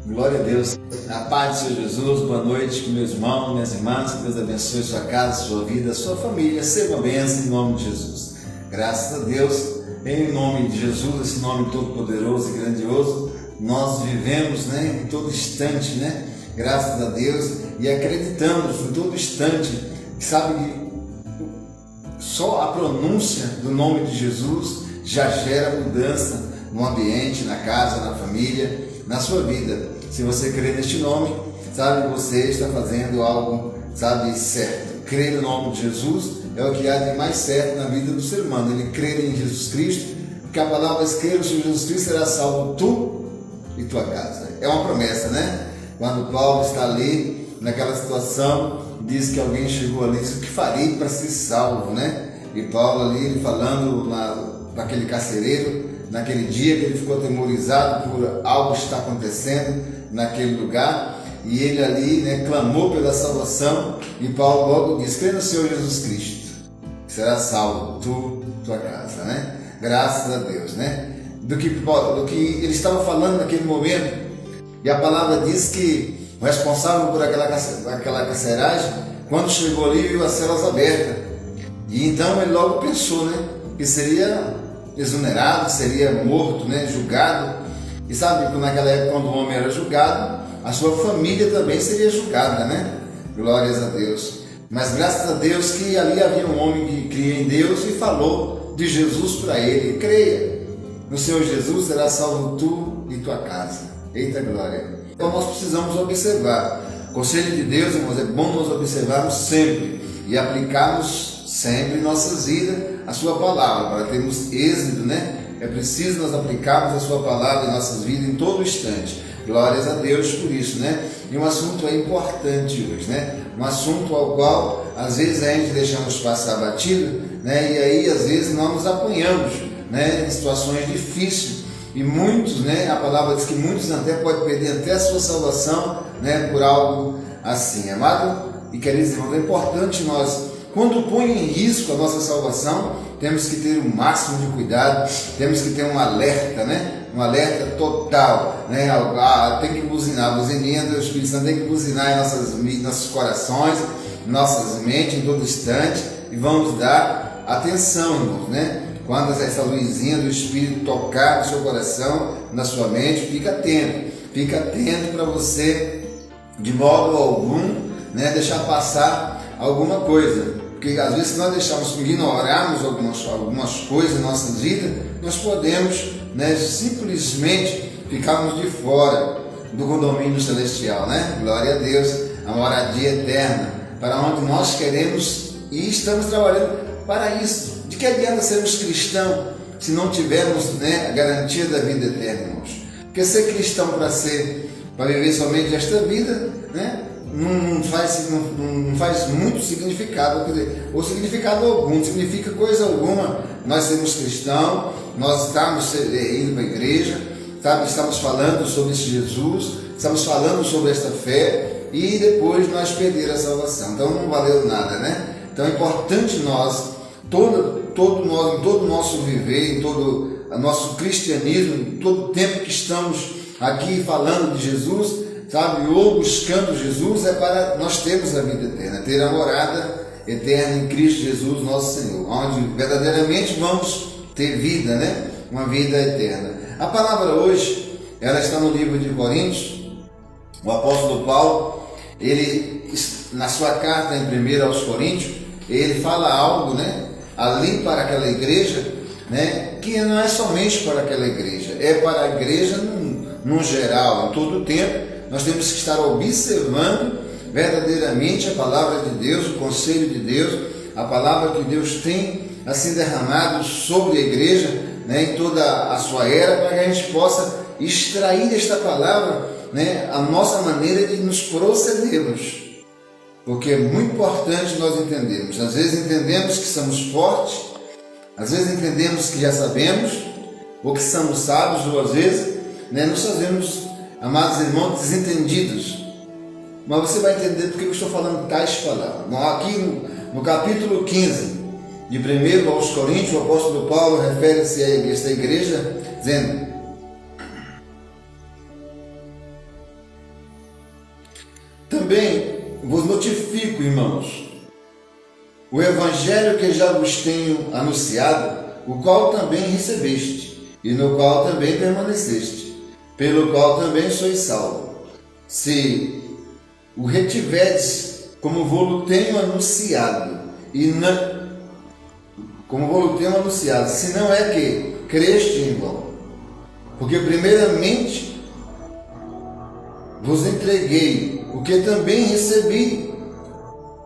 Glória a Deus. A paz do Senhor Jesus, boa noite, meus irmãos, minhas irmãs. Que Deus abençoe sua casa, sua vida, sua família. Seja uma bênção em nome de Jesus. Graças a Deus, em nome de Jesus, esse nome todo poderoso e grandioso, nós vivemos, em todo instante, graças a Deus, e acreditamos em todo instante, sabe que só a pronúncia do nome de Jesus já gera mudança no ambiente, na casa, na família, na sua vida. Se você crê neste nome, sabe, você está fazendo algo, certo. Crer no nome de Jesus é o que há de mais certo na vida do ser humano. Ele crê em Jesus Cristo, porque a palavra diz: crer no Senhor Jesus Cristo, será salvo tu e tua casa. É uma promessa, Quando Paulo está ali, naquela situação, diz que alguém chegou ali e disse: o que farei para ser salvo, E Paulo ali, ele falando naquele carcereiro, naquele dia que ele ficou atemorizado por algo que está acontecendo naquele lugar, e ele ali, clamou pela salvação, e Paulo logo diz: crê no Senhor Jesus Cristo, será salvo tua casa, Graças a Deus, do que ele estava falando naquele momento. E a palavra diz que o responsável por aquela carceragem, quando chegou ali, viu as celas abertas, e então ele logo pensou, que seria exonerado, seria morto, julgado. E sabe que naquela época, quando o homem era julgado, a sua família também seria julgada, Glórias a Deus. Mas graças a Deus que ali havia um homem que cria em Deus e falou de Jesus para ele: creia no Senhor Jesus, será salvo tu e tua casa. Eita glória! Então nós precisamos observar. Conselho de Deus, irmãos, é bom nós observarmos sempre e aplicarmos sempre em nossas vidas a sua palavra, para termos êxito, É preciso nós aplicarmos a sua palavra em nossas vidas em todo instante. Glórias a Deus por isso, E um assunto importante hoje, Um assunto ao qual às vezes a gente deixamos passar batido, E aí às vezes nós nos apanhamos, em situações difíceis. E muitos, a palavra diz que muitos até podem perder até a sua salvação, por algo assim. Amado e queridos irmãos, é importante nós, quando põe em risco a nossa salvação, temos que ter o máximo de cuidado, temos que ter um alerta, um alerta total, tem que buzinar, a buzininha do Espírito Santo tem que buzinar em nossos corações, em nossas mentes, em todo instante, e vamos dar atenção, irmãos, Quando essa luzinha do Espírito tocar no seu coração, na sua mente, fica atento para você, de modo algum, deixar passar alguma coisa. Porque às vezes, se nós ignorarmos algumas coisas em nossas vidas, nós podemos, simplesmente ficarmos de fora do condomínio celestial, Glória a Deus, a moradia eterna, para onde nós queremos e estamos trabalhando para isso. De que adianta sermos cristãos se não tivermos, a garantia da vida eterna, irmãos? Porque ser cristão para viver somente esta vida, não faz muito significado, quer dizer, ou significado algum, não significa coisa alguma. Nós sermos cristãos, nós estamos indo para a igreja, estamos falando sobre esse Jesus, estamos falando sobre esta fé, e depois nós perder a salvação. Então não valeu nada, Então é importante nós, em todo o nosso viver, em todo o nosso cristianismo, em todo o tempo que estamos aqui falando de Jesus, ou buscando Jesus, é para nós termos a vida eterna, ter a morada eterna em Cristo Jesus, nosso Senhor, onde verdadeiramente vamos ter vida, uma vida eterna. A palavra hoje, ela está no livro de Coríntios. O apóstolo Paulo, ele, na sua carta em 1 aos Coríntios, ele fala algo, ali para aquela igreja, que não é somente para aquela igreja, é para a igreja no geral, em todo o tempo. Nós temos que estar observando verdadeiramente a palavra de Deus, o conselho de Deus, a palavra que Deus tem assim derramado sobre a igreja, em toda a sua era, para que a gente possa extrair desta palavra, a nossa maneira de nos procedermos. Porque é muito importante nós entendermos. Às vezes entendemos que somos fortes, às vezes entendemos que já sabemos, ou que somos sábios, ou às vezes nos fazemos, amados irmãos, desentendidos. Mas você vai entender porque eu estou falando tais palavras. Aqui no capítulo 15 de 1 aos Coríntios, o apóstolo Paulo refere-se a esta igreja, dizendo: Também vos notifico, irmãos, o evangelho que já vos tenho anunciado, o qual também recebeste, e no qual também permaneceste, pelo qual também sois salvo, se o retiverdes como vou-lo tenho anunciado, se não é que creste em vão. Porque primeiramente vos entreguei o que também recebi,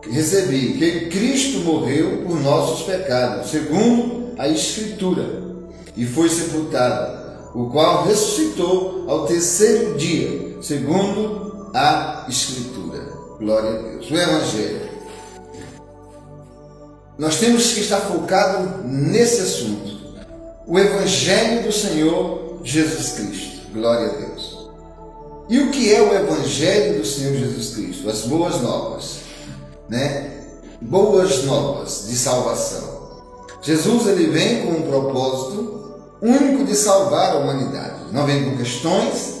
que Cristo morreu por nossos pecados, segundo a Escritura, e foi sepultado, o qual ressuscitou ao terceiro dia, segundo a Escritura. Glória a Deus. O Evangelho. Nós temos que estar focado nesse assunto. O Evangelho do Senhor Jesus Cristo. Glória a Deus. E o que é o Evangelho do Senhor Jesus Cristo? As boas novas, né? Boas novas de salvação. Jesus, ele vem com um propósito único de salvar a humanidade. Não vem com questões,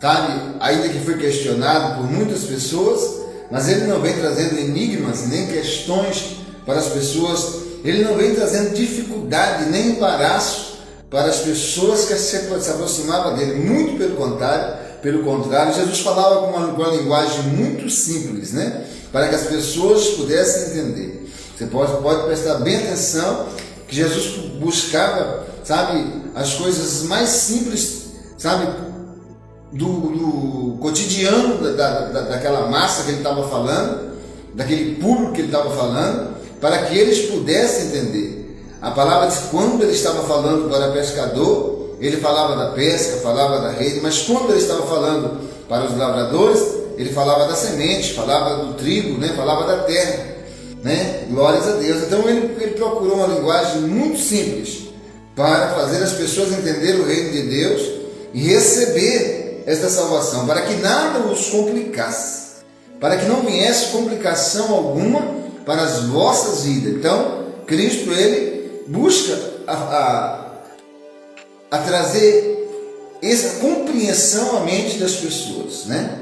sabe? Ainda que foi questionado por muitas pessoas, mas ele não vem trazendo enigmas nem questões para as pessoas. Ele não vem trazendo dificuldade nem embaraço para as pessoas que se aproximavam dele. Muito pelo contrário, Jesus falava com uma linguagem muito simples, né? Para que as pessoas pudessem entender. Você pode prestar bem atenção que Jesus buscava, sabe, as coisas mais simples, sabe, do cotidiano daquela massa que ele estava falando, daquele público que ele estava falando, para que eles pudessem entender. A palavra diz que quando ele estava falando para pescador, ele falava da pesca, falava da rede, mas quando ele estava falando para os lavradores, ele falava da semente, falava do trigo, né? Falava da terra, né? Glórias a Deus. Então ele procurou uma linguagem muito simples para fazer as pessoas entenderem o reino de Deus e receber esta salvação, para que nada os complicasse, para que não viesse complicação alguma para as vossas vidas. Então, Cristo, ele busca a trazer essa compreensão à mente das pessoas, né?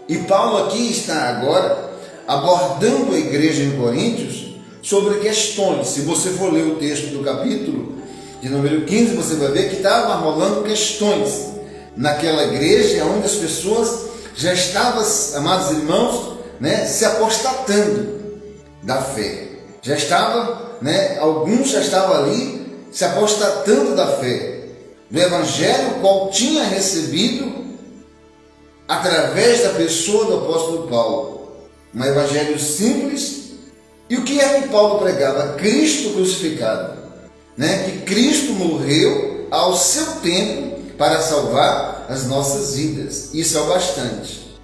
E Paulo aqui está agora abordando a igreja em Coríntios sobre questões. Se você for ler o texto do capítulo de número 15, você vai ver que estava rolando questões naquela igreja onde as pessoas já estavam, amados irmãos, né, se apostatando da fé. Já estava, né, alguns já estavam ali se apostatando da fé, do evangelho qual tinha recebido através da pessoa do apóstolo Paulo. Um evangelho simples. E o que é que Paulo pregava? Cristo crucificado, né? Que Cristo morreu ao seu tempo para salvar as nossas vidas. Isso é o bastante.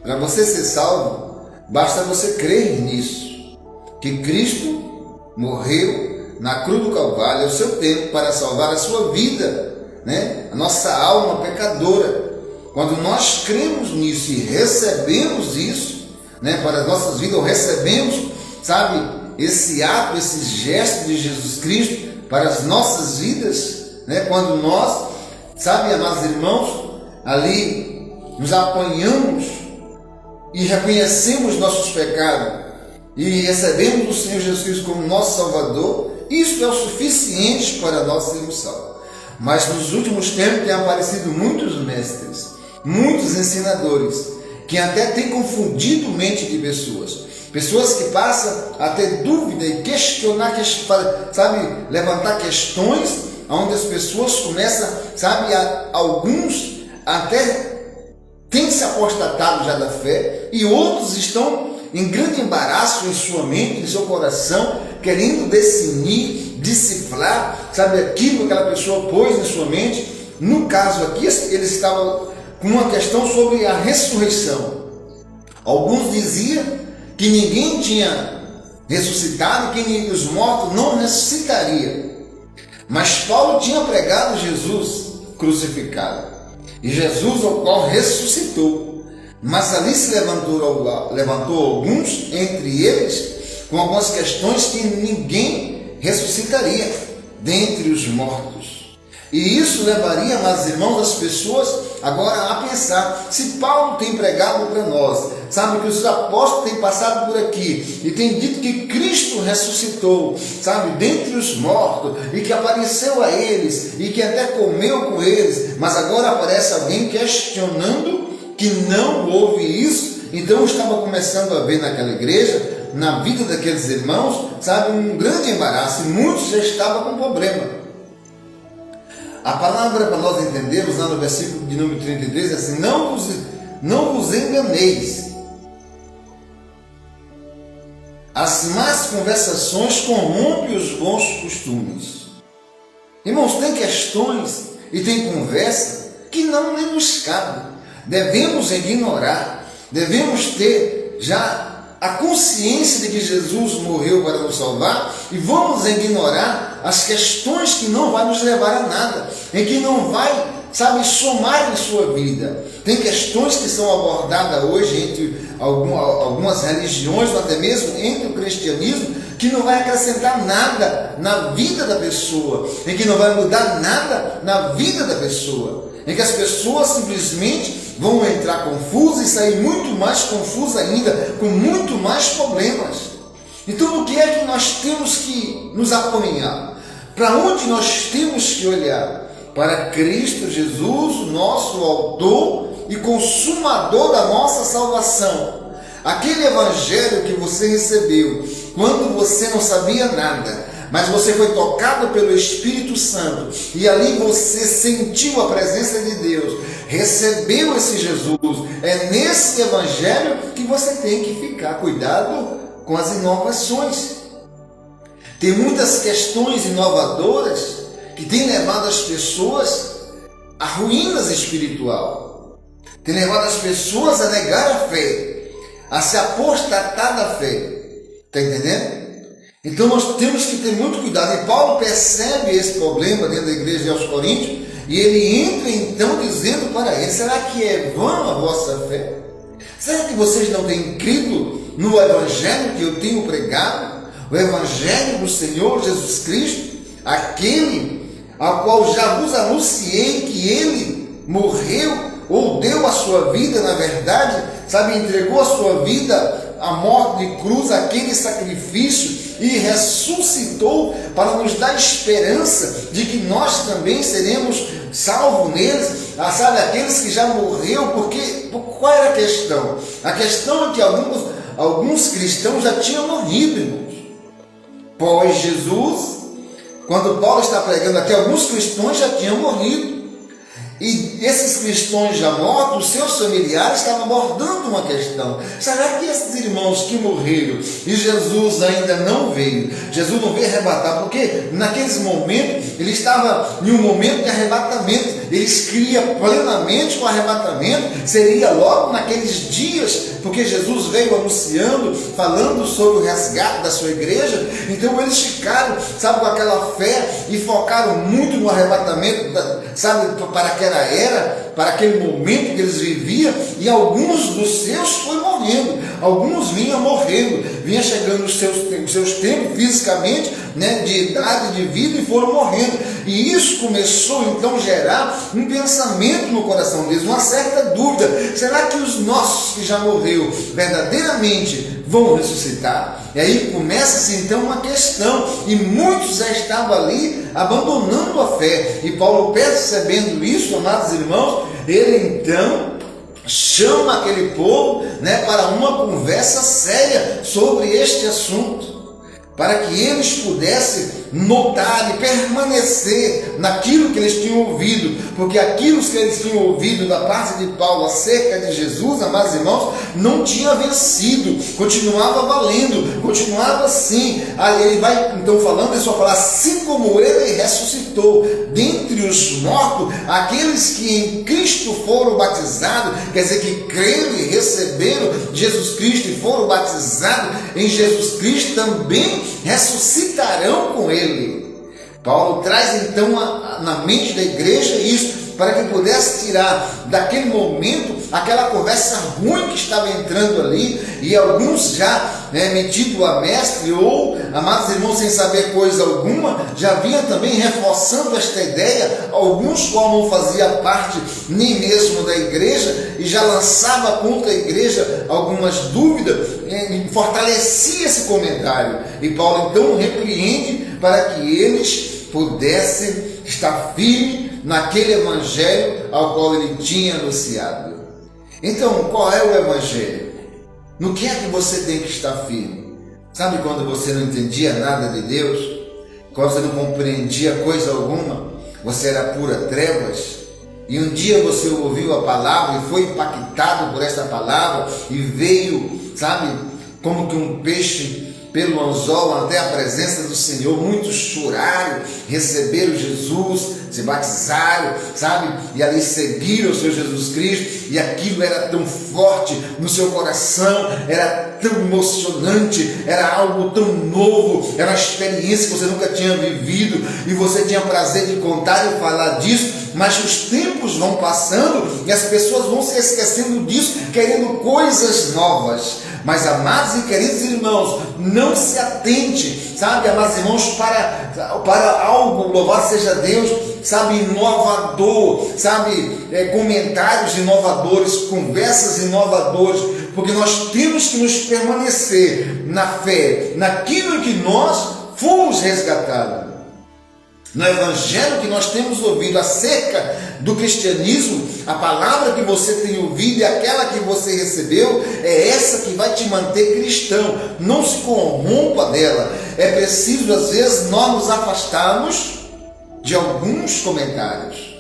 Para você ser salvo, basta você crer nisso, que Cristo morreu na cruz do Calvário ao seu tempo para salvar a sua vida, né? A nossa alma pecadora. Quando nós cremos nisso e recebemos isso, né, para as nossas vidas, ou recebemos, sabe, esse ato, esse gesto de Jesus Cristo para as nossas vidas, né, quando nós, sabe, amados irmãos, ali nos apanhamos e reconhecemos nossos pecados e recebemos o Senhor Jesus Cristo como nosso Salvador, isso é o suficiente para nós sermos salvos. Mas nos últimos tempos têm aparecido muitos mestres, muitos ensinadores, que até têm confundido mente de pessoas. Pessoas que passam a ter dúvida e questionar, sabe, levantar questões, onde as pessoas começam, sabe, alguns até têm se apostatado já da fé, e outros estão em grande embaraço em sua mente, em seu coração, querendo definir, decifrar, sabe, aquilo que aquela pessoa pôs em sua mente. No caso aqui, eles estavam com uma questão sobre a ressurreição. Alguns diziam que ninguém tinha ressuscitado, que os mortos não ressuscitariam. Mas Paulo tinha pregado Jesus crucificado, e Jesus ao qual ressuscitou. Mas ali se levantou alguns, entre eles, com algumas questões que ninguém ressuscitaria dentre os mortos. E isso levaria, amados irmãos, as pessoas agora a pensar, se Paulo tem pregado para nós, sabe, que os apóstolos têm passado por aqui e têm dito que Cristo ressuscitou, sabe, dentre os mortos, e que apareceu a eles e que até comeu com eles, mas agora aparece alguém questionando que não houve isso. Então estava começando a ver naquela igreja, na vida daqueles irmãos, sabe, um grande embaraço, e muitos já estavam com problema. A palavra para nós entendermos lá no versículo de número 33 é assim: não vos enganeis. As más conversações corrompem os bons costumes. Irmãos, tem questões e tem conversa que não nem nos cabe. Devemos ignorar, devemos ter já a consciência de que Jesus morreu para nos salvar, e vamos ignorar as questões que não vai nos levar a nada, em que não vai, sabe, somar em sua vida. Tem questões que são abordadas hoje entre algumas religiões, ou até mesmo entre o cristianismo, que não vai acrescentar nada na vida da pessoa, em que não vai mudar nada na vida da pessoa, em que as pessoas simplesmente vão entrar confusas e sair muito mais confusas ainda, com muito mais problemas. Então, o que é que nós temos que nos apoiar? Para onde nós temos que olhar? Para Cristo Jesus, o nosso autor e consumador da nossa salvação. Aquele evangelho que você recebeu quando você não sabia nada, mas você foi tocado pelo Espírito Santo, e ali você sentiu a presença de Deus, recebeu esse Jesus. É nesse evangelho que você tem que ficar. Cuidado com as inovações. Tem muitas questões inovadoras que têm levado as pessoas a ruínas espiritual, tem levado as pessoas a negar a fé, a se apostatar da fé. Está entendendo? Então nós temos que ter muito cuidado. E Paulo percebe esse problema dentro da igreja de aos Coríntios, e ele entra então dizendo para eles: será que é vã a vossa fé? Será que vocês não têm crido no evangelho que eu tenho pregado? O evangelho do Senhor Jesus Cristo, aquele ao qual já vos anunciei que ele morreu, ou deu a sua vida, na verdade, sabe, entregou a sua vida à morte de cruz, aquele sacrifício, e ressuscitou para nos dar esperança de que nós também seremos salvos neles, sabe, aqueles que já morreu. Porque qual era a questão? A questão é que alguns cristãos já tinham morrido, irmãos. Pós Jesus, quando Paulo está pregando aqui, alguns cristãos já tinham morrido. E esses cristãos já mortos, seus familiares estavam abordando uma questão: será que esses irmãos que morreram e Jesus ainda não veio, Jesus não veio arrebatar? Porque naqueles momentos ele estava em um momento de arrebatamento, eles criam plenamente com o arrebatamento, seria logo naqueles dias, porque Jesus veio anunciando, falando sobre o resgate da sua igreja. Então eles ficaram, sabe, com aquela fé e focaram muito no arrebatamento, sabe, para aquela era, para aquele momento que eles viviam. E alguns dos seus foram morrendo, alguns vinham morrendo, vinham chegando os seus tempos fisicamente, né, de idade, de vida, e foram morrendo. E isso começou então a gerar um pensamento no coração deles, uma certa dúvida: será que os nossos que já morreram verdadeiramente vão ressuscitar? E aí começa-se então uma questão, e muitos já estavam ali abandonando a fé. E Paulo, percebendo isso, amados irmãos, ele então chama aquele povo, né, para uma conversa séria sobre este assunto, para que eles pudessem notar e permanecer naquilo que eles tinham ouvido, porque aquilo que eles tinham ouvido da parte de Paulo acerca de Jesus, amados irmãos, não tinha vencido, continuava valendo, continuava assim. Aí ele vai então falando, ele só fala: assim como ele ressuscitou dentre os mortos aqueles que em Cristo foram batizados, quer dizer, que creram e receberam Jesus Cristo e foram batizados em Jesus Cristo, também ressuscitarão com ele. Paulo traz então na mente da igreja isso, para que pudesse tirar daquele momento aquela conversa ruim que estava entrando ali, e alguns já metido a mestre, ou, amados irmãos, sem saber coisa alguma, já vinha também reforçando esta ideia, alguns qual não fazia parte nem mesmo da igreja, e já lançava contra a igreja algumas dúvidas, fortalecia esse comentário. E Paulo então repreende para que eles pudessem estar firmes naquele evangelho ao qual ele tinha anunciado. Então, qual é o evangelho? No que é que você tem que estar firme? Sabe quando você não entendia nada de Deus? Quando você não compreendia coisa alguma? Você era pura trevas? E um dia você ouviu a palavra e foi impactado por esta palavra e veio, sabe, como que um peixe pelo anzol até a presença do Senhor. Muitos choraram, receberam Jesus, se batizaram, sabe, e ali seguiram o Senhor Jesus Cristo, e aquilo era tão forte no seu coração, era tão emocionante, era algo tão novo, era uma experiência que você nunca tinha vivido, e você tinha prazer de contar e falar disso. Mas os tempos vão passando e as pessoas vão se esquecendo disso, querendo coisas novas. Mas, amados e queridos irmãos, não se atente, sabe, amados irmãos, para algo, louvado seja Deus, sabe, inovador, sabe, comentários inovadores, conversas inovadoras, porque nós temos que nos permanecer na fé, naquilo em que nós fomos resgatados. No evangelho que nós temos ouvido acerca do cristianismo, a palavra que você tem ouvido e aquela que você recebeu é essa que vai te manter cristão. Não se corrompa dela. É preciso, às vezes, nós nos afastarmos de alguns comentários.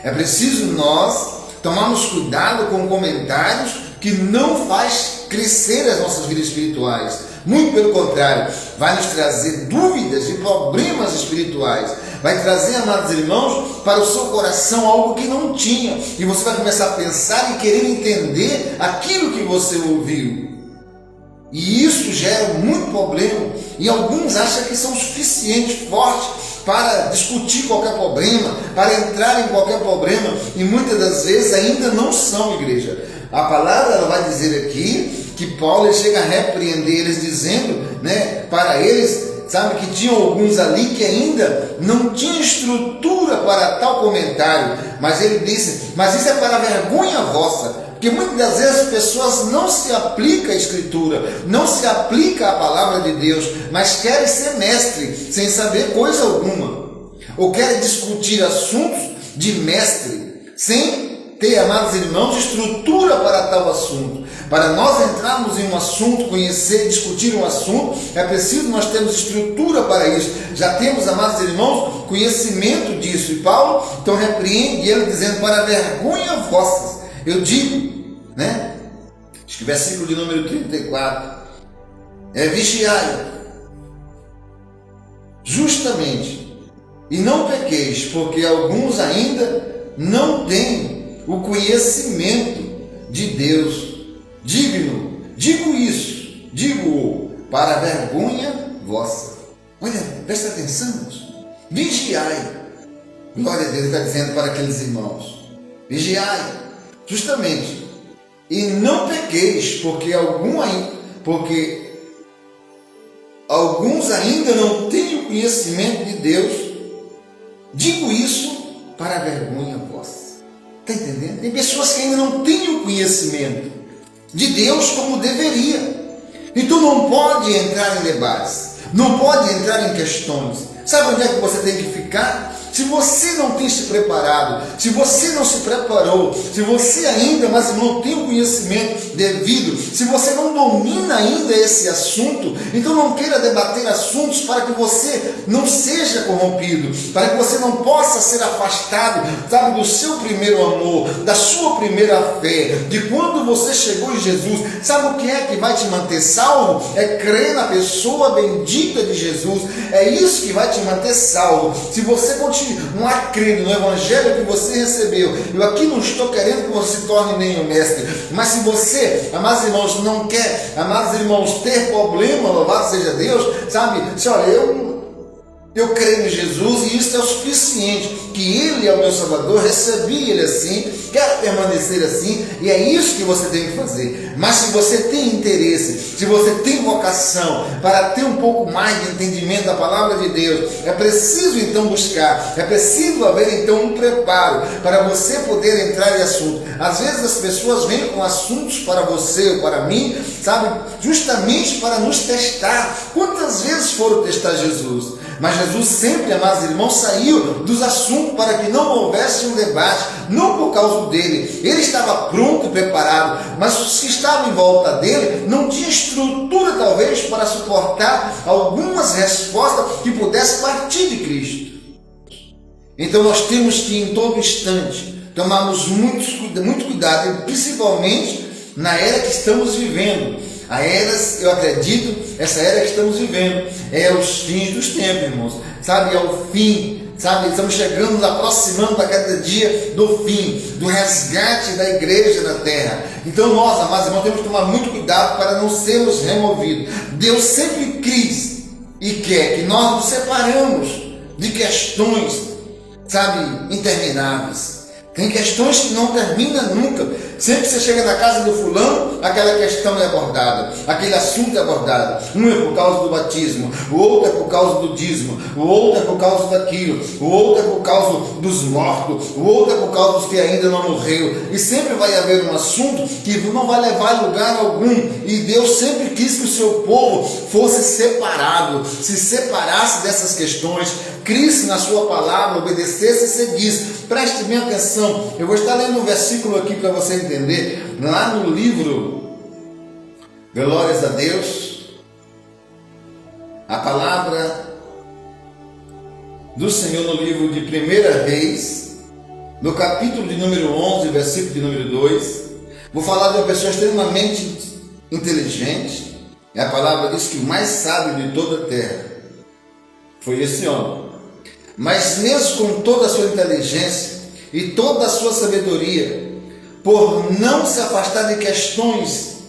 É preciso nós tomarmos cuidado com comentários que não faz crescer as nossas vidas espirituais. Muito pelo contrário, vai nos trazer dúvidas e problemas espirituais. Vai trazer, amados irmãos, para o seu coração algo que não tinha. E você vai começar a pensar e querer entender aquilo que você ouviu. E isso gera muito problema. E alguns acham que são suficientes, fortes, para discutir qualquer problema, para entrar em qualquer problema. E muitas das vezes ainda não são, igreja. A palavra ela vai dizer aqui que Paulo chega a repreender eles, dizendo, para eles, sabe, que tinham alguns ali que ainda não tinham estrutura para tal comentário. Mas ele disse, mas isso é para a vergonha vossa, porque muitas das vezes as pessoas não se aplicam à Escritura, não se aplicam à palavra de Deus, mas querem ser mestre, sem saber coisa alguma, ou querem discutir assuntos de mestre, sem ter, amados irmãos, estrutura para tal assunto. Para nós entrarmos em um assunto, conhecer, discutir um assunto, é preciso nós termos estrutura para isso. Já temos, amados irmãos, conhecimento disso. E Paulo então repreende ele dizendo, para a vergonha vossa, eu digo, acho que versículo de número 34, vigiai justamente, e não pequeis, porque alguns ainda não têm o conhecimento de Deus digno. Digo para a vergonha vossa. Olha, presta atenção, vigiai. Glória a Deus, está dizendo para aqueles irmãos, vigiai, justamente, e não pequeis, porque alguns ainda não têm o conhecimento de Deus. Digo isso para a vergonha vossa. Está entendendo? Tem pessoas que ainda não têm o conhecimento de Deus como deveria. Então não pode entrar em debates, não pode entrar em questões. Sabe onde é que você tem que ficar? Se você não tem se preparado, se você não se preparou, se você ainda, mas não tem o conhecimento devido, se você não domina ainda esse assunto, então não queira debater assuntos para que você não seja corrompido, para que você não possa ser afastado, sabe, do seu primeiro amor, da sua primeira fé, de quando você chegou em Jesus. Sabe o que é que vai te manter salvo? É crer na pessoa bendita de Jesus. É isso que vai te manter salvo. Se você continuar a crer no evangelho que você recebeu, eu aqui não estou querendo que você se torne nenhum mestre, mas se você, amados irmãos, não quer, amados irmãos, ter problema, louvado seja Deus, sabe, se olha, eu creio em Jesus e isso é o suficiente, que Ele é o meu Salvador, recebi Ele assim, quero permanecer assim, e é isso que você tem que fazer. Mas se você tem interesse, se você tem vocação para ter um pouco mais de entendimento da palavra de Deus, é preciso então buscar, é preciso haver então um preparo para você poder entrar em assunto. Às vezes as pessoas vêm com assuntos para você ou para mim, sabe, justamente para nos testar. Quantas vezes foram testar Jesus? Mas Jesus sempre, amados irmãos, saiu dos assuntos para que não houvesse um debate, não por causa dele. Ele estava pronto e preparado, mas os que estavam em volta dele não tinham estrutura talvez para suportar algumas respostas que pudessem partir de Cristo. Então nós temos que em todo instante tomarmos muito cuidado, principalmente na era que estamos vivendo. A era, eu acredito, essa era que estamos vivendo é os fins dos tempos, irmãos, sabe, é o fim, sabe, estamos chegando, nos aproximando a cada dia do fim, do resgate da igreja na terra. Então nós, amados irmãos, temos que tomar muito cuidado para não sermos removidos. Deus sempre quis e quer que nós nos separamos de questões, sabe, intermináveis. Tem questões que não terminam nunca. Sempre que você chega na casa do fulano, aquela questão é abordada, aquele assunto é abordado. Um é por causa do batismo, o outro é por causa do dízimo, o outro é por causa daquilo, o outro é por causa dos mortos, o outro é por causa dos que ainda não morreram. E sempre vai haver um assunto que não vai levar a lugar algum. E Deus sempre quis que o seu povo fosse separado, se separasse dessas questões, crisse na sua palavra, obedecesse e seguisse. Preste bem atenção, eu vou estar lendo um versículo aqui para você entender, lá no livro Glórias a Deus, a palavra do Senhor no livro de 1 Reis, no capítulo de número 11, versículo de número 2, vou falar de uma pessoa extremamente inteligente, e a palavra diz que o mais sábio de toda a terra foi esse homem. Mas mesmo com toda a sua inteligência e toda a sua sabedoria, por não se afastar de questões,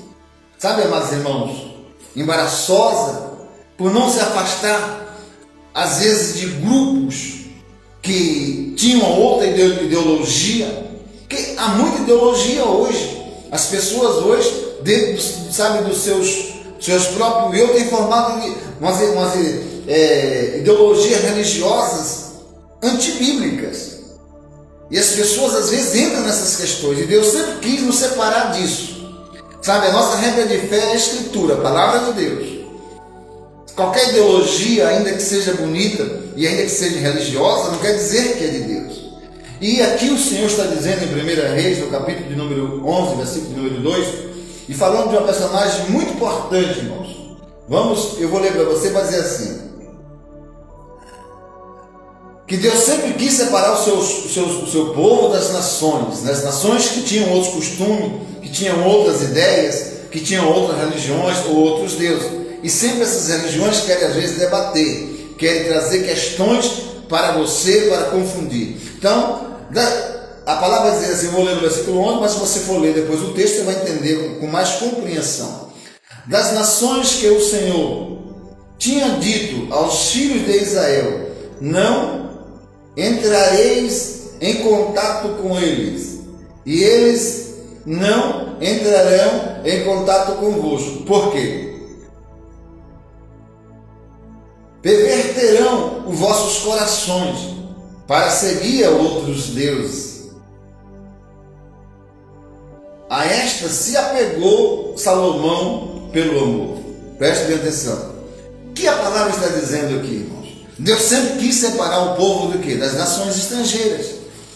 sabe, amados irmãos, embaraçosa, por não se afastar, às vezes, de grupos que tinham outra ideologia, porque há muita ideologia hoje. As pessoas hoje, dentro, sabe, dos seus próprios eu, têm formado umas ideologias religiosas antibíblicas. E as pessoas às vezes entram nessas questões, e Deus sempre quis nos separar disso. Sabe, a nossa regra de fé é a Escritura, a palavra de Deus. Qualquer ideologia, ainda que seja bonita e ainda que seja religiosa, não quer dizer que é de Deus. E aqui o Senhor está dizendo em 1 Reis, no capítulo de número 11, versículo de número 2, e falando de uma personagem muito importante, irmãos. Eu vou ler para você, vai dizer assim: que Deus sempre quis separar o seu povo das nações que tinham outros costumes, que tinham outras ideias, que tinham outras religiões ou outros deuses. E sempre essas religiões querem às vezes debater, querem trazer questões para você, para confundir. Então, a palavra vai dizer assim, eu vou ler o versículo 11, mas se você for ler depois o texto, você vai entender com mais compreensão. Das nações que o Senhor tinha dito aos filhos de Israel, não entrareis em contato com eles, e eles não entrarão em contato convosco. Por quê? Perverterão os vossos corações para seguir a outros deuses. A esta se apegou Salomão pelo amor. Preste bem atenção. O que a palavra está dizendo aqui, irmãos? Deus sempre quis separar o povo do quê? Das nações estrangeiras.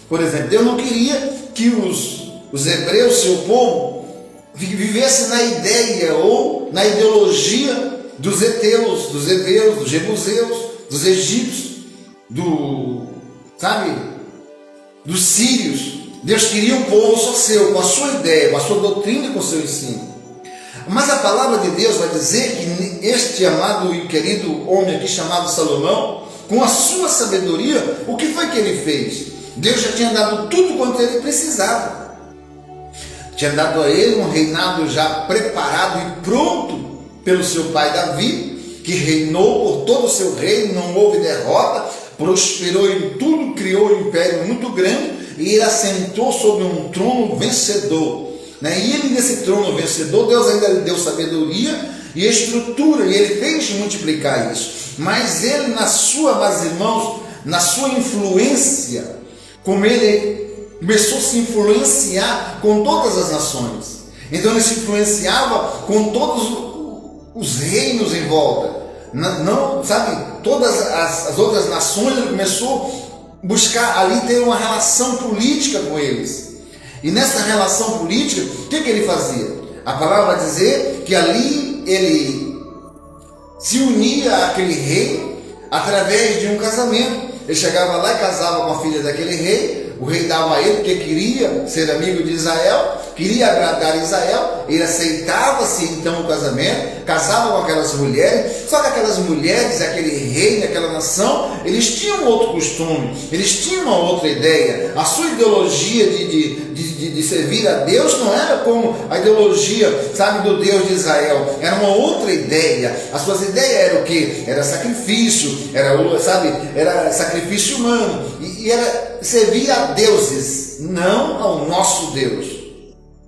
Por exemplo, Deus não queria que os hebreus, seu povo, vivessem na ideia ou na ideologia dos heteus, dos heveus, dos jebuseus, dos egípcios, dos sírios. Deus queria um povo só seu, com a sua ideia, com a sua doutrina, com o seu ensino. Mas a palavra de Deus vai dizer que este amado e querido homem aqui chamado Salomão, com a sua sabedoria, o que foi que ele fez? Deus já tinha dado tudo quanto ele precisava. Tinha dado a ele um reinado já preparado e pronto pelo seu pai Davi, que que reinou por todo o seu reino, não houve derrota, prosperou em tudo, criou um império muito grande e ele assentou sobre um trono vencedor. E ele, nesse trono vencedor, Deus ainda lhe deu sabedoria e estrutura, e ele fez multiplicar isso. Mas ele, meus irmãos, na sua influência, como ele começou a se influenciar com todas as nações. Então ele se influenciava com todos os reinos em volta. Não, sabe, todas as outras nações, ele começou a buscar ali ter uma relação política com eles. E nessa relação política, o que ele fazia? A palavra vai dizer que ali ele se unia àquele rei através de um casamento. Ele chegava lá e casava com a filha daquele rei. O rei dava a ele porque queria ser amigo de Israel, queria agradar Israel. Ele aceitava-se então o casamento, casava com aquelas mulheres. Só que aquelas mulheres, aquele rei, aquela nação, eles tinham outro costume, eles tinham uma outra ideia. A sua ideologia de servir a Deus não era como a ideologia, sabe, do Deus de Israel. Era uma outra ideia. As suas ideias eram o quê? Era sacrifício, era sacrifício humano. E era servir a deuses, não ao nosso Deus.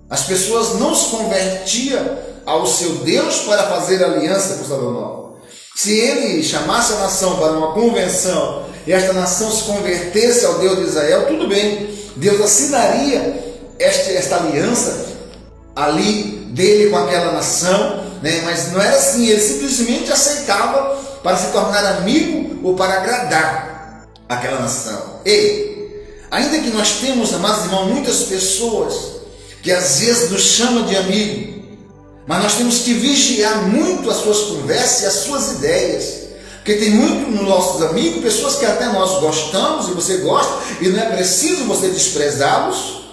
As pessoas não se convertiam ao seu Deus para fazer aliança com Salomão. Se ele chamasse a nação para uma convenção e esta nação se convertesse ao Deus de Israel, tudo bem, Deus assinaria esta aliança ali dele com aquela nação, mas não era assim. Ele simplesmente aceitava para se tornar amigo ou para agradar aquela nação. Ainda que nós temos, amados irmãos, muitas pessoas que às vezes nos chamam de amigo, mas nós temos que vigiar muito as suas conversas e as suas ideias, porque tem muito nos nossos amigos, pessoas que até nós gostamos e você gosta, e não é preciso você desprezá-los,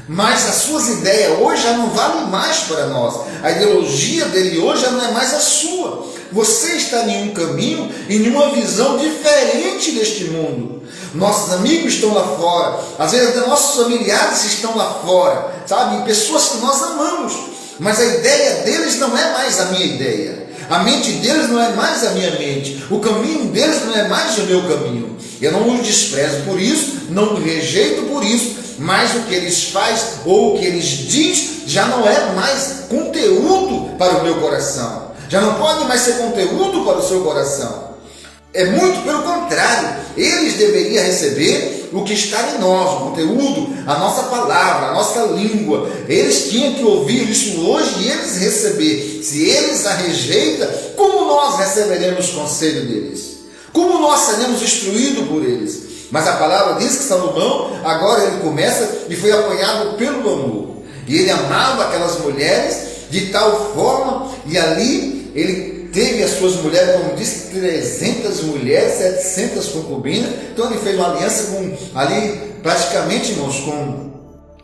mas as suas ideias hoje já não valem mais para nós. A ideologia dele hoje já não é mais a sua. Você está em um caminho, em uma visão diferente deste mundo. Nossos amigos estão lá fora, às vezes até nossos familiares estão lá fora, sabe? Pessoas que nós amamos, mas a ideia deles não é mais a minha ideia. A mente deles não é mais a minha mente. O caminho deles não é mais o meu caminho. Eu não os desprezo por isso, não os rejeito por isso, mas o que eles fazem ou o que eles dizem já não é mais conteúdo para o meu coração. Já não pode mais ser conteúdo para o seu coração. É muito pelo contrário. Eles deveriam receber o que está em nós, o conteúdo, a nossa palavra, a nossa língua. Eles tinham que ouvir isso hoje e eles receber. Se eles a rejeitam, como nós receberemos o conselho deles? Como nós seremos instruídos por eles? Mas a palavra diz que Salomão, agora ele começa e foi apanhado pelo amor. E ele amava aquelas mulheres de tal forma, e ali ele teve as suas mulheres, como disse, 300 mulheres, 700 concubinas. Então ele fez uma aliança com, ali, praticamente, irmãos, com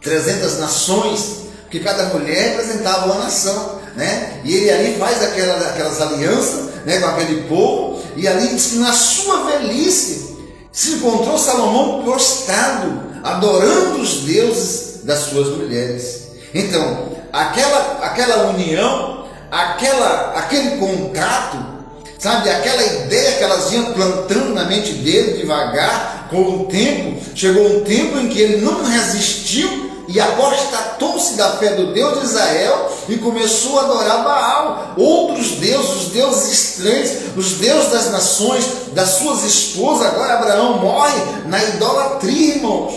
300 nações, porque cada mulher representava uma nação, E ele ali faz aquelas alianças, com aquele povo, e ali diz que na sua velhice se encontrou Salomão prostrado, adorando os deuses das suas mulheres. Então, aquela união, aquele contato, sabe, aquela ideia que elas iam plantando na mente dele devagar, com o tempo, chegou um tempo em que ele não resistiu e apostatou-se da fé do Deus de Israel e começou a adorar Baal, outros deuses, os deuses estranhos, os deuses das nações, das suas esposas. Agora Abraão morre na idolatria, irmãos.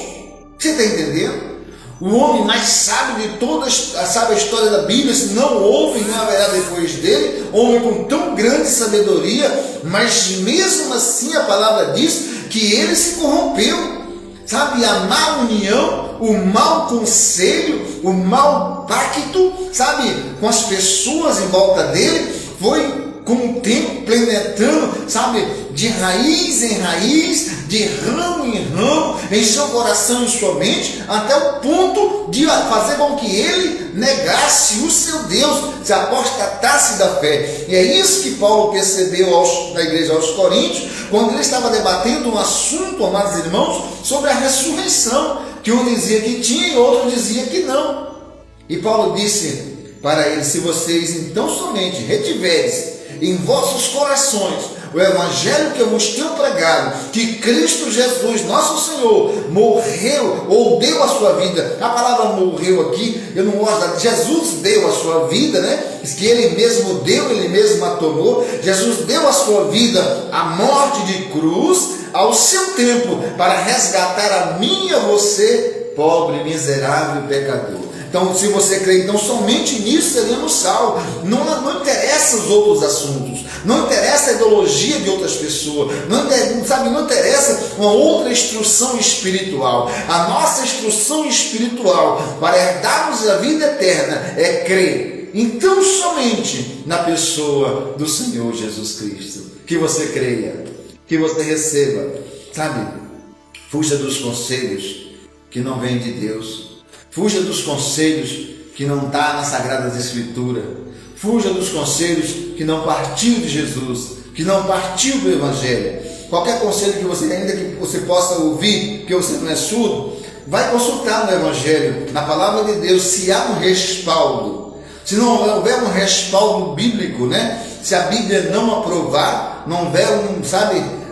Você está entendendo? O homem mais sábio de toda a história da Bíblia, se não houve e não haverá depois dele, homem com tão grande sabedoria, mas mesmo assim a palavra diz que ele se corrompeu. Sabe, a má união, o mau conselho, o mau pacto, sabe, com as pessoas em volta dele, foi com o tempo penetrando, sabe, de raiz em raiz, de ramo em ramo, em seu coração e sua mente, até o ponto de fazer com que ele negasse o seu Deus, se apostatasse da fé. E é isso que Paulo percebeu na igreja aos Coríntios, quando ele estava debatendo um assunto, amados irmãos, sobre a ressurreição, que um dizia que tinha e outro dizia que não. E Paulo disse para ele: se vocês então somente retiveres em vossos corações o evangelho que eu vos tenho pregado, que Cristo Jesus, nosso Senhor, morreu ou deu a sua vida. A palavra morreu aqui, eu não gosto, Jesus deu a sua vida, né? Que ele mesmo deu, ele mesmo a tomou. Jesus deu a sua vida, a morte de cruz, ao seu tempo, para resgatar a mim e a você, pobre, miserável pecador. Então, se você crê, então somente nisso seremos salvos. Não interessa os outros assuntos, não interessa a ideologia de outras pessoas, não interessa uma outra instrução espiritual. A nossa instrução espiritual para herdarmos a vida eterna é crer. Então, somente na pessoa do Senhor Jesus Cristo. Que você creia, que você receba, sabe? Fuja dos conselhos que não vêm de Deus. Fuja dos conselhos que não está na Sagrada Escritura. Fuja dos conselhos que não partiu de Jesus, que não partiu do Evangelho. Qualquer conselho que você, ainda que você possa ouvir, porque você não é surdo, vai consultar no Evangelho, na Palavra de Deus, se há um respaldo. Se não houver um respaldo bíblico, né? Se a Bíblia não aprovar, não houver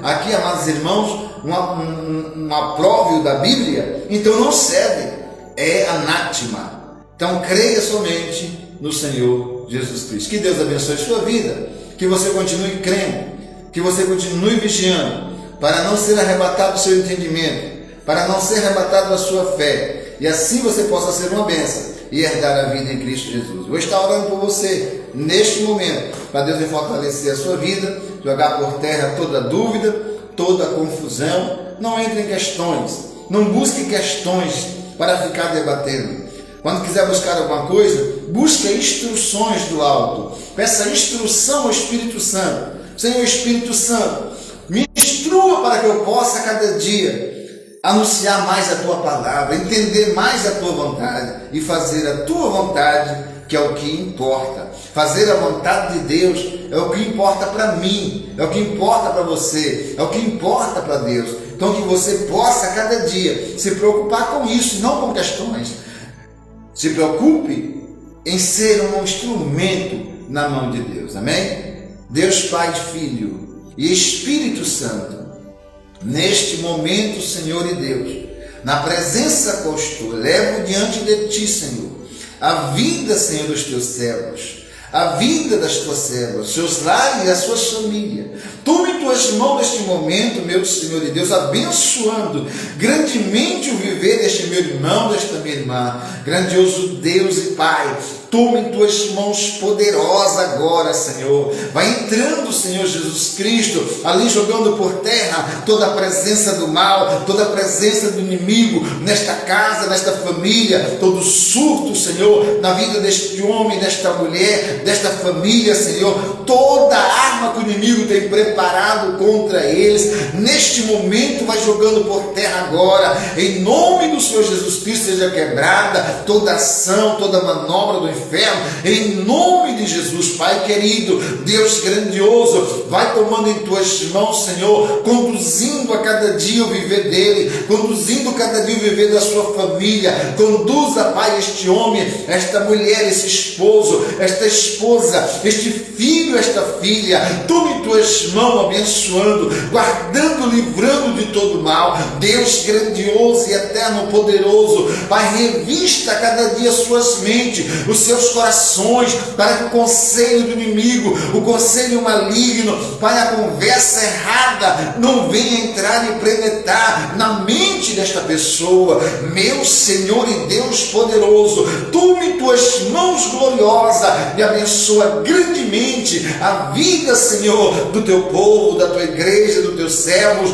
aqui, amados irmãos, um apróvio da Bíblia, então não serve. É anátema. Então creia somente no Senhor Jesus Cristo. Que Deus abençoe a sua vida, que você continue crendo, que você continue vigiando, para não ser arrebatado do seu entendimento, para não ser arrebatado da sua fé, e assim você possa ser uma bênção e herdar a vida em Cristo Jesus. Vou estar orando por você neste momento, para Deus fortalecer a sua vida, jogar por terra toda dúvida, toda confusão. Não entre em questões, não busque questões para ficar debatendo. Quando quiser buscar alguma coisa, busque instruções do alto. Peça instrução ao Espírito Santo. Senhor Espírito Santo, me instrua para que eu possa cada dia anunciar mais a tua palavra, entender mais a tua vontade e fazer a tua vontade, que é o que importa. Fazer a vontade de Deus é o que importa para mim, é o que importa para você, é o que importa para Deus. Então que você possa cada dia se preocupar com isso, não com questões. Se preocupe em ser um instrumento na mão de Deus, amém? Deus Pai, Filho e Espírito Santo, neste momento, Senhor e Deus, na presença que eu estou, levo diante de Ti, Senhor, a vida, Senhor, dos Teus servos, a vida das Tuas servas, seus lares e as suas famílias. Tome Tuas mãos neste momento, meu Senhor e Deus, abençoando grandemente o viver deste meu irmão, desta minha irmã. Grandioso Deus e Pai, tome em Tuas mãos poderosas agora, Senhor. Vai entrando, Senhor Jesus Cristo, ali jogando por terra toda a presença do mal, toda a presença do inimigo nesta casa, nesta família, todo surto, Senhor, na vida deste homem, desta mulher, desta família, Senhor. Toda arma que o inimigo tem preparado contra eles, neste momento vai jogando por terra agora, em nome do Senhor Jesus Cristo. Seja quebrada toda ação, toda manobra do inferno, em nome de Jesus. Pai querido, Deus grandioso, vai tomando em Tuas mãos, Senhor, conduzindo a cada dia o viver dele, conduzindo cada dia o viver da sua família. Conduza, Pai, este homem, esta mulher, esse esposo, esta esposa, este filho, esta filha. Tome em Tuas mãos, abençoando, guardando, livrando de todo mal. Deus grandioso e eterno, poderoso, Pai, revista cada dia suas mentes, os seus corações, para que o conselho do inimigo, o conselho maligno, Pai, a conversa errada não venha entrar e penetrar na mente desta pessoa. Meu Senhor e Deus poderoso, tome Tuas mãos gloriosas e abençoa grandemente a vida, Senhor, do Teu povo, da Tua igreja, dos Teus servos.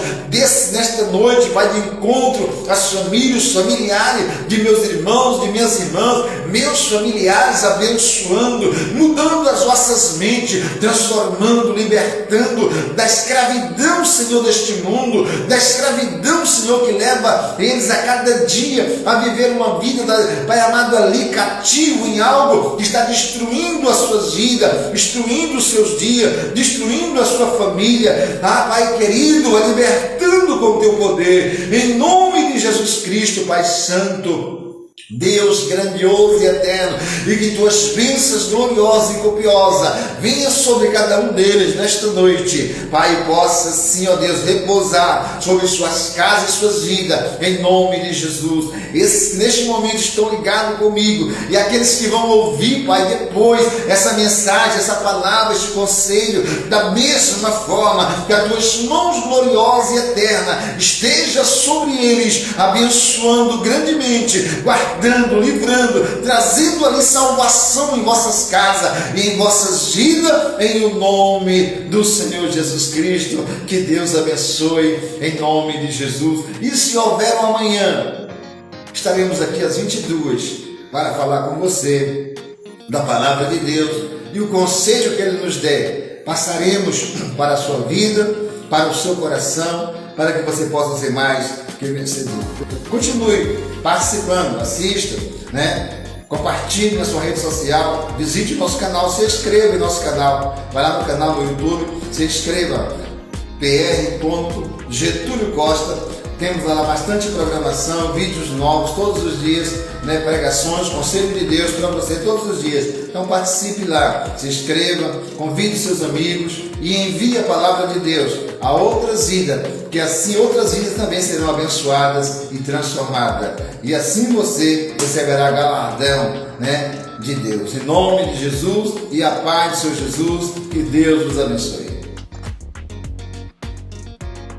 Nesta noite, Pai, de encontro às famílias, os familiares de meus irmãos, de minhas irmãs, meus familiares, abençoando, mudando as vossas mentes, transformando, libertando da escravidão, Senhor, deste mundo, da escravidão, Senhor, que leva eles a cada dia a viver uma vida, Pai amado, ali cativo em algo que está destruindo as suas vidas, destruindo os seus dias, destruindo a sua família. Pai querido, vai libertando com o Teu poder, em nome de Jesus Cristo, Pai Santo. Deus grandioso e eterno, e que tuas bênçãos gloriosas e copiosas venham sobre cada um deles nesta noite, Pai, possa sim, ó Deus, repousar sobre suas casas e suas vidas, em nome de Jesus. Esses que neste momento estão ligados comigo, e aqueles que vão ouvir, Pai, depois essa mensagem, essa palavra, este conselho, da mesma forma, que as tuas mãos gloriosas e eternas esteja sobre eles, abençoando grandemente, guardando, livrando, trazendo ali salvação em vossas casas e em vossas vidas, em o nome do Senhor Jesus Cristo. Que Deus abençoe em nome de Jesus. E se houver um amanhã, estaremos aqui às 22 para falar com você da palavra de Deus e o conselho que Ele nos der. Passaremos para a sua vida, para o seu coração, para que você possa ser mais que vencedor. Continue participando, assista, compartilhe na sua rede social, visite o nosso canal, se inscreva em nosso canal, vai lá no canal do YouTube, se inscreva, PR. Getúlio Costa. Temos lá bastante programação, vídeos novos todos os dias, pregações, conselho de Deus para você todos os dias. Então participe lá, se inscreva, convide seus amigos e envie a palavra de Deus a outras vidas, que assim outras vidas também serão abençoadas e transformadas. E assim você receberá galardão, de Deus. Em nome de Jesus e a paz do Senhor Jesus, que Deus nos abençoe.